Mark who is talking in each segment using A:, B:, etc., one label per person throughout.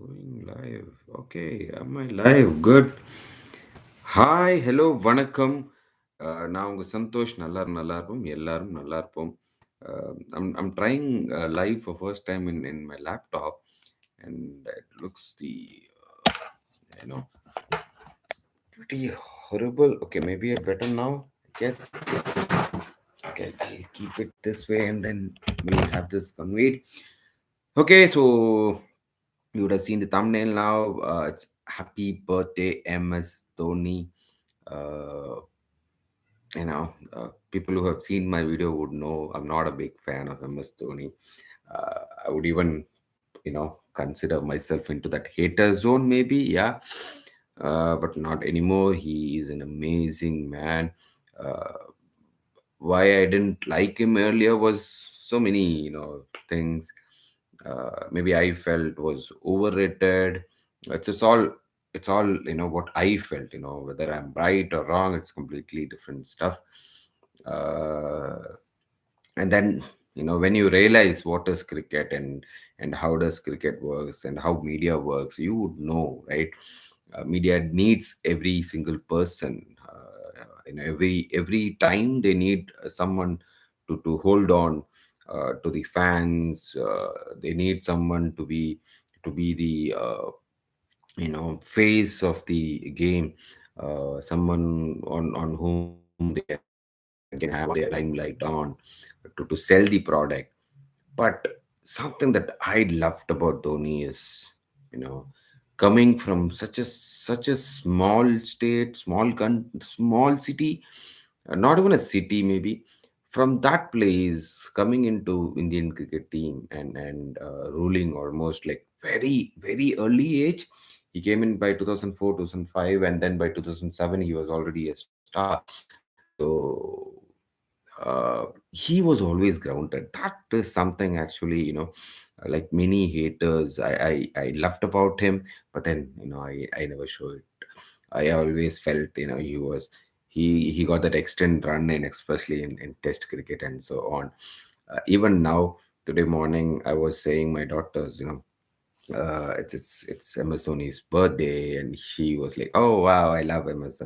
A: Going live. Okay, am I live? Good. Hi, hello, வணக்கம். நான் உங்க சந்தோஷ் நல்லா இருப்போம் எல்லாரும் நல்லா இருப்போம். I'm trying live for first time in my laptop, and it looks you know pretty horrible. Okay, maybe I better now. Yes. Okay, I'll keep it this way, and then we'll have this conveyed. Okay, so you would have seen the thumbnail now. It's Happy Birthday MS Dhoni. Uh, people who have seen my video would know I'm not a big fan of MS Dhoni. I would even, consider myself into that hater zone, maybe, yeah. But not anymore. He is an amazing man. Uh, why I didn't like him earlier was so many, things. Maybe I felt was overrated. It's all what I felt. Whether I'm right or wrong, it's completely different stuff. Uh, and then when you realize what is cricket and how does cricket works and how media works, you would know, right? Media needs every single person. Every time they need someone to hold on to the fans. They need someone to be the face of the game, someone on whom they can have their limelight on to sell the product. But something that I loved about Dhoni is, you know, coming from such a small state, small city, not even a city maybe. From that place, coming into Indian cricket team and ruling almost like very very early age. He came in by 2004, 2005, and then by 2007 he was already a star. So he was always grounded. That is something actually, like many haters, I loved about him. But then, I never show it. I always felt, he got that extended run in, especially in Test cricket and so on. Even now, today morning, I was saying my daughters, it's MS Dhoni's birthday, and she was like, "Oh wow, I love MS."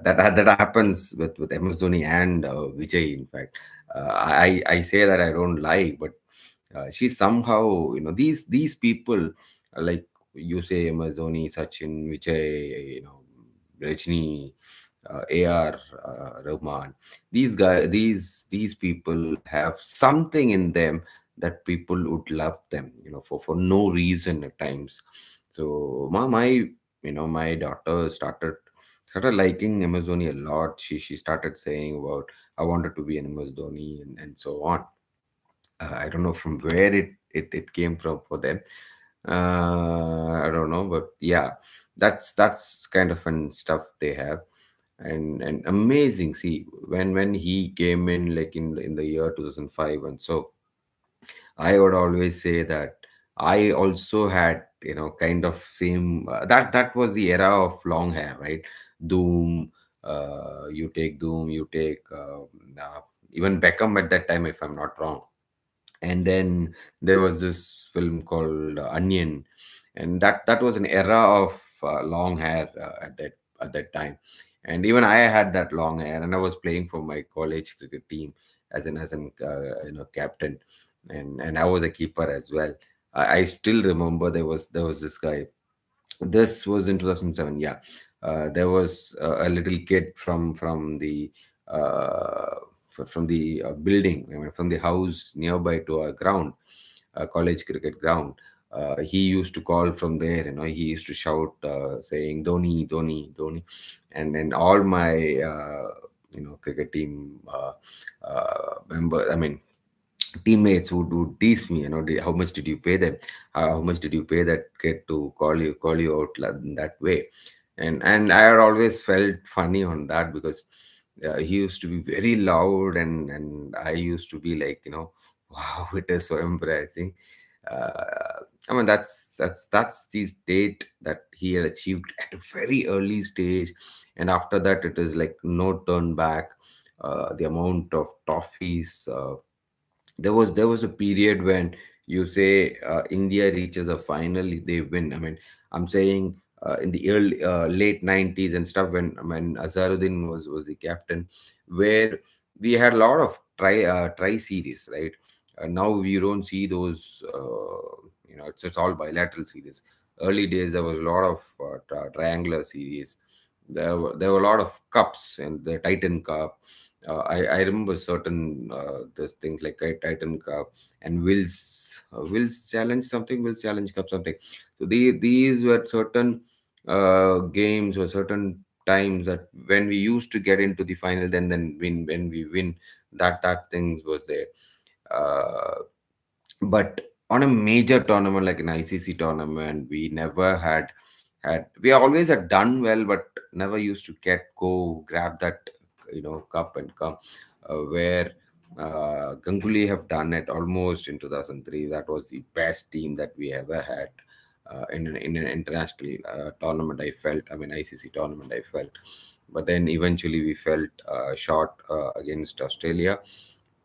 A: That happens with MS Dhoni and Vijay. In fact, I say that I don't like, but she somehow, these people, like you say MS Dhoni, Sachin, Vijay, Rajni, AR, Rahman. These guys, these people have something in them that people would love them, for no reason at times. So my daughter started liking MS Dhoni a lot. She started saying about, I wanted to be an MS Dhoni, and so on. I don't know from where it came from for them. I don't know, but yeah, that's kind of fun stuff they have. And amazing. See, when he came in, like in the year 2005, and so I would always say that I also had, kind of same, that was the era of long hair, right? Doom, you take even Beckham at that time, if I'm not wrong. And then there was this film called Onion, and that was an era of long hair at that time. And even I had that long hair, and I was playing for my college cricket team as an captain, and I was a keeper as well. I still remember there was this guy. This was in 2007. Yeah, there was a little kid from the building, from the house nearby to our ground, college cricket ground. He used to call from there. He used to shout, saying Dhoni, Dhoni, Dhoni, and then all my cricket team member. I mean, teammates would tease me, how much did you pay them? How much did you pay that kid to call you out in that way? And I had always felt funny on that, because he used to be very loud, and I used to be like, wow, it is so embarrassing. I mean, that's the state that he had achieved at a very early stage. And after that, it is like no turn back. The amount of toffees, there was a period when You say India reaches a final, they win. I mean, I'm saying in the early late 90s and stuff, when Azharuddin was the captain, where we had a lot of try series, right? Now you don't see those. It's all bilateral series. Early days there was a lot of triangular series. There were a lot of cups and the Titan Cup. I remember certain those things like Titan Cup and Will's Challenge something, Will's Challenge Cup something. So these were certain games or certain times that when we used to get into the final, then win when we win, that things was there. Uh, but on a major tournament like an ICC tournament, we never had we always had done well, but never used to get go grab that cup and come where Ganguly have done it almost in 2003. That was the best team that we ever had in an international tournament. I felt, I mean ICC tournament. I felt, but then eventually we felt short against Australia.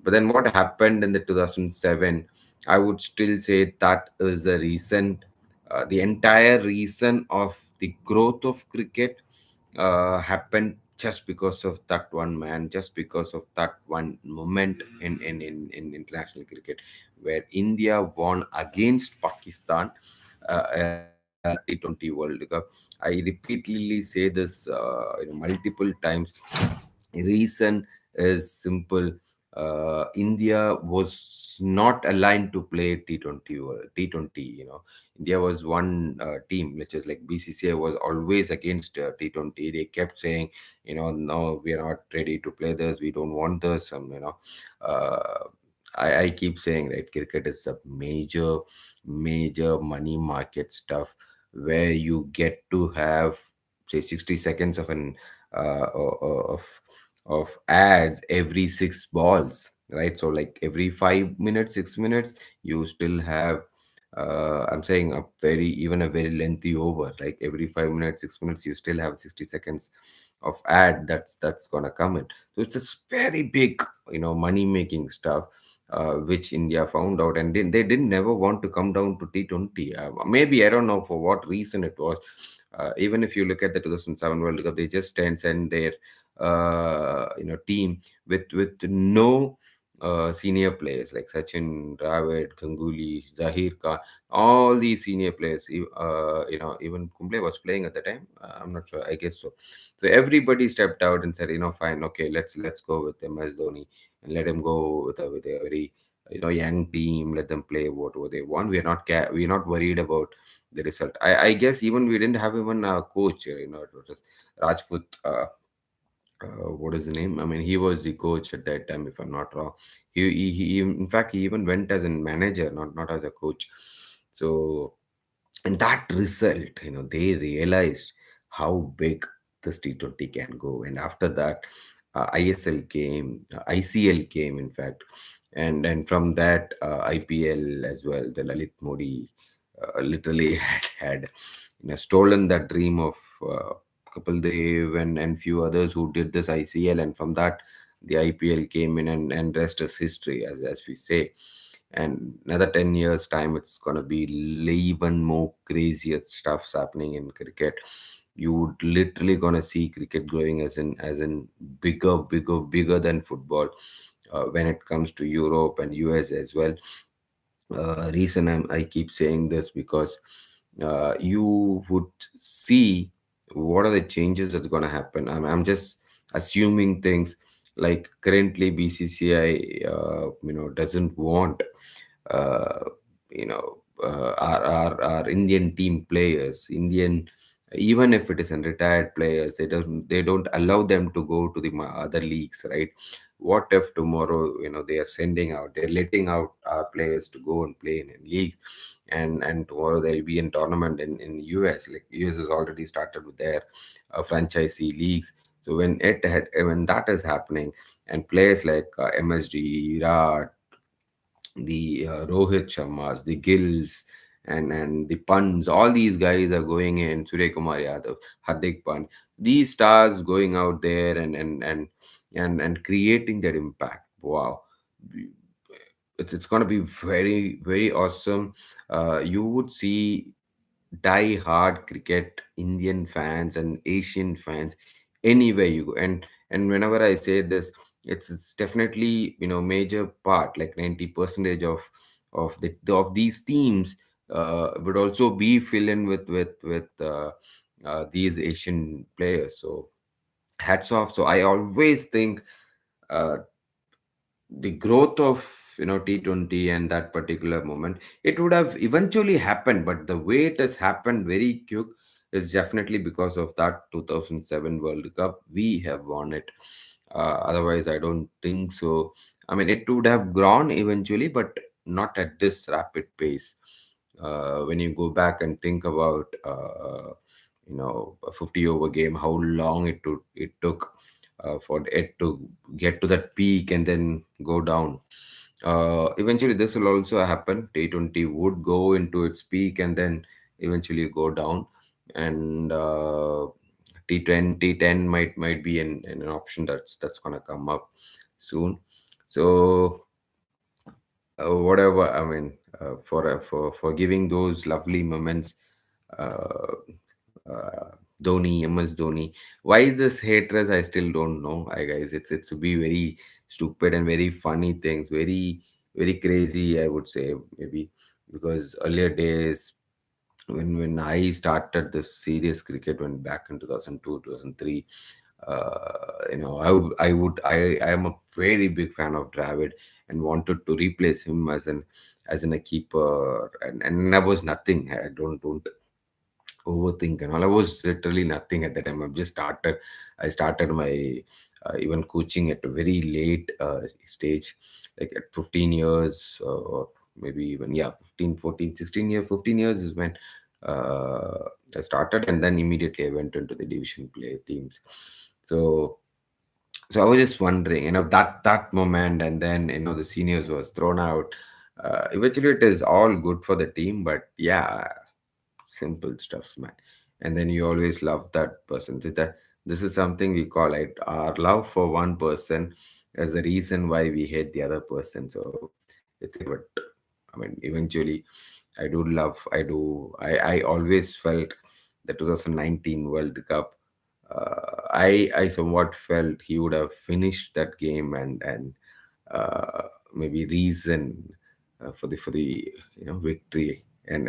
A: But then what happened in the 2007? I would still say that is the reason, the entire reason of the growth of cricket happened just because of that one man, just because of that one moment in international cricket, where India won against Pakistan in that T20 World Cup. I repeatedly say this multiple times. Reason is simple. India was not aligned to play T20 or T20. India was one team, which is like BCCI was always against T20. They kept saying, no, we are not ready to play this. We don't want this. Uh, I keep saying, right, cricket is a major money market stuff where you get to have say 60 seconds of an of ads every six balls, right? So like every 5 minutes, 6 minutes, you still have I'm saying a very lengthy over, like every 5 minutes, 6 minutes, you still have 60 seconds of ad that's gonna come in. So it's this very big money making stuff, which India found out, and they didn't never want to come down to T20. Maybe I don't know for what reason it was. Even if you look at the 2007 World Cup, they just send their team with no senior players like Sachin, Dravid, Ganguly, Zahir Khan, all these senior players. Even Kumble was playing at the time. I'm not sure. I guess so. So everybody stepped out and said, fine, okay, let's go with MS Dhoni and let him go with a very young team. Let them play whatever they want. We're not worried about the result. I guess even we didn't have even a coach. It was Rajput. What is the name? I mean, he was the coach at that time, if I'm not wrong. In fact, he even went as a manager, not as a coach. So, and that result, they realized how big this T20 can go. And after that, ISL came, ICL came, in fact, and from that IPL as well. The Lalit Modi literally had stolen that dream of Kapil Dev and few others who did this ICL, and from that the IPL came in, and rest is history, as we say. And another 10 years time, it's going to be even more crazier stuffs happening in cricket. You would literally going to see cricket growing as in bigger than football when it comes to Europe and US as well. Reason I keep saying this because you would see what are the changes that's going to happen. I'm just assuming things like currently BCCI doesn't want uh, our Indian team players, Indian, even if it is retired players, they don't allow them to go to the other leagues, right? What if tomorrow they are they're letting out our players to go and play in a league, and tomorrow there'll be a tournament in US. Like US has already started with their franchisee leagues. So when that is happening, and players like MSG, Virat, the Rohit Sharmas, the Gills, and the Punts, all these guys are going in. Surya Kumar Yadav, Hardik Pant, these stars going out there and creating that impact. Wow, it's going to be very very awesome. You would see die hard cricket Indian fans and Asian fans anywhere you go. And whenever I say this, it's definitely, major part, like 90 percentage of these teams would also be fill in with these Asian players. So hats off. So I always think uh, the growth of T20 and that particular moment, it would have eventually happened, but the way it has happened very quick is definitely because of that 2007 World Cup. We have won it. Otherwise, I don't think so. I mean, it would have grown eventually, but not at this rapid pace. When you go back and think about a 50 over game, how long it took for it to get to that peak and then go down. Eventually, this will also happen. T20 would go into its peak and then eventually go down, and T10 might be an option that's gonna come up soon. So whatever, I mean, for giving those lovely moments, uh, MS Dhoni. Why is this hatred? I still don't know. I guys, it's to be very stupid and very funny things, very very crazy. I would say maybe because earlier days when I started this serious cricket, when back in 2002 2003, I am a very big fan of Dravid and wanted to replace him as in a keeper, and I was nothing. I don't overthink and all. I was literally nothing at that time. I started my even coaching at a very late stage, like at 15 years, or maybe even, yeah, 15, 14, 16 years. 15 years is when I started, and then immediately I went into the division play teams. So I was just wondering, that moment, and then the seniors was thrown out. Eventually, it is all good for the team, but yeah, simple stuffs, man. And then you always love that person. This is something we call it, our love for one person as the reason why we hate the other person. So it's but I mean, eventually, I always felt the 2019 World Cup. I somewhat felt he would have finished that game, and uh, maybe reason for the victory, and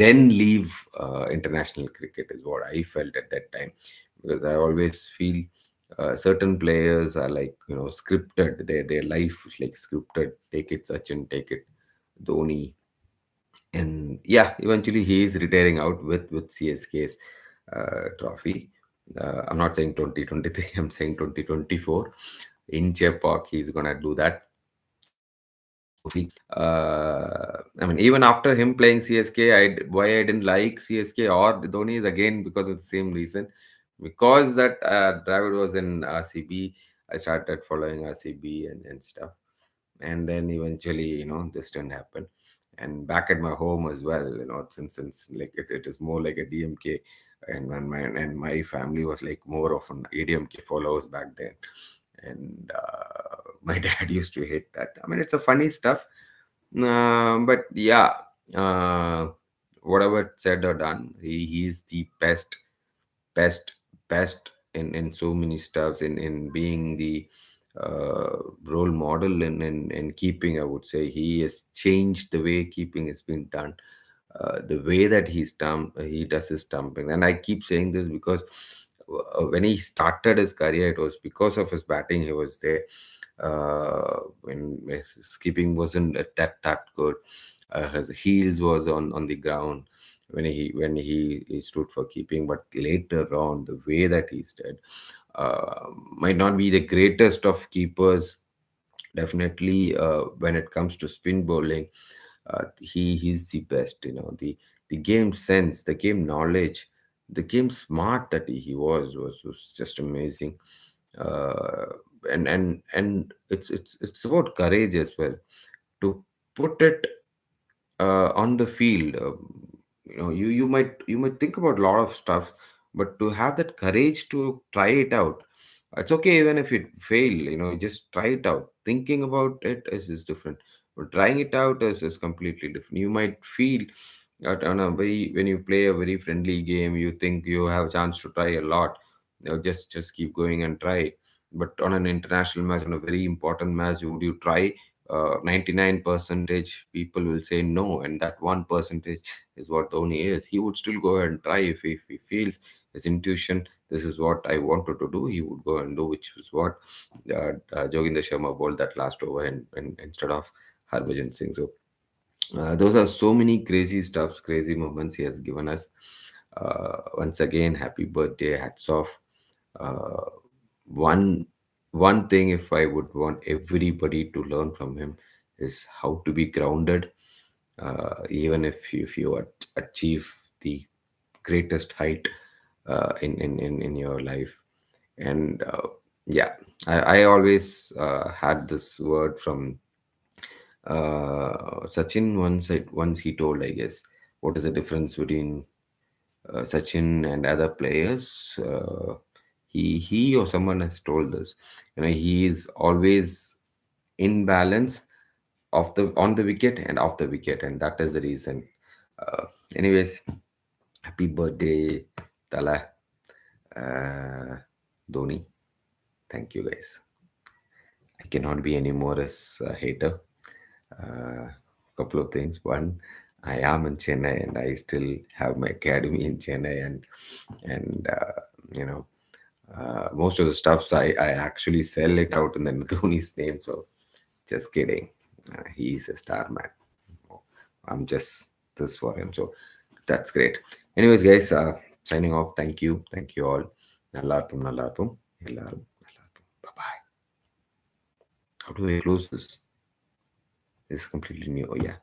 A: then leave international cricket is what I felt at that time, because I always feel certain players are like scripted. Their life is like scripted. Take it Sachin, take it Dhoni, and yeah, eventually he is retiring out with CSK's trophy. I'm not saying 2023. I'm saying 2024 in Chepauk. He's gonna do that. Hopefully, I mean, even after him playing CSK, why I didn't like CSK or Dhoni is again because of the same reason. Because that Dravid was in RCB, I started following RCB and stuff, and then eventually this didn't happen. And back at my home as well, since like it is more like a DMK, and my family was like more of an ADMK followers back then. And my dad used to hate that. I mean, it's a funny stuff, but yeah, uh, whatever said or done, he is the best best in so many stuffs, in being the role model in keeping. I would say he has changed the way keeping has been done, the way that he does his stumping. And I keep saying this because when he started his career, it was because of his batting. He was there when his keeping wasn't that good. His heels was on the ground when he stood for keeping. But later on, the way that he stood, might not be the greatest of keepers. Definitely, when it comes to spin bowling, he's the best. The game sense, the game knowledge, the game smart that he was just amazing. Uh, and it's about courage as well, to put it on the field. You might think about a lot of stuff, but to have that courage to try it out, It's okay even if it fail, just try it out. Thinking about it is different, but trying it out is completely different. You might feel that on a very, when you play a very friendly game, you think you have a chance to try a lot. Just keep going and try. But on an international match, on a very important match, would you try? 99 percentage people will say no, and that 1% is what Dhoni is. He would still go ahead and try if he feels his intuition, this is what I wanted to do, he would go and do, which was what Joginder Sharma bowled that last over, and instead of Harbhajan Singh. So those are so many crazy stuffs, crazy moments he has given us. Once again, happy birthday, hats off. Uh, one one thing, if I would want everybody to learn from him, is how to be grounded, even if you achieve the greatest height in your life. And yeah, I always had this word from Sachin. Once he told, I guess, what is the difference between Sachin and other players. He or someone has told this. He is always in balance of the on the wicket and off the wicket, and that is the reason. Uh, Anyways, happy birthday, Tala, uh, Dhoni. Thank you, guys. I cannot be any more as a hater. Couple of things. One, I am in Chennai and I still have my academy in Chennai, and you know, most of the stuffs I actually sell it out in the Dhoni's name. So just kidding. He is a star man. I'm just this for him. So that's great. Anyways, guys, signing off. Thank you all. Nallatum, nallatum, ellarum, nallatum. Bye bye. How do I close this? This is completely new. Oh yeah.